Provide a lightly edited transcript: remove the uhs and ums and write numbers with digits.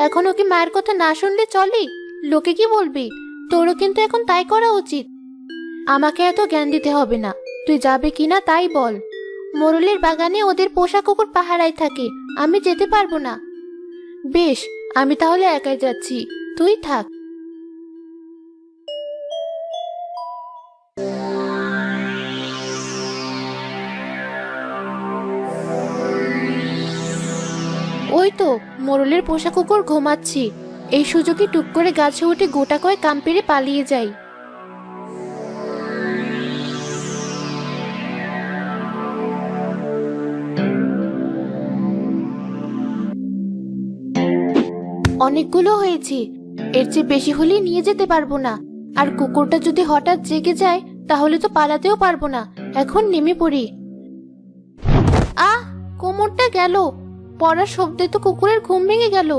এখন ওকে মায়ের কথা না শুনলে চলে? লোকে কি বলবে? তোরও কিন্তু এখন তাই করা উচিত। আমাকে এত জ্ঞান দিতে হবে না, তুই যাবে কিনা তাই বল। মোরলের বাগানে ওদের পোষা কুকুর পাহারায় থাকে, আমি যেতে পারবো না। বেশ, আমি তাহলে একাই যাচ্ছি, তুই থাক। ওই তো মোরলের পোষা কুকুর ঘুমাচ্ছি। এই সুযোগে টুক করে গাছে উঠে গোটা কয়েক কাম পেড়ে পালিয়ে যাই। অনেকগুলো হয়েছে, এর চেয়ে বেশি হলেই নিয়ে যেতে পারবো না। আর কুকুরটা যদি হঠাৎ জেগে যায় তাহলে তো পালাতেও পারবো না। এখন নেমে পড়ি। আহ, কোমরটা গেল। পড়ার শব্দে তো কুকুরের ঘুম ভেঙে গেল।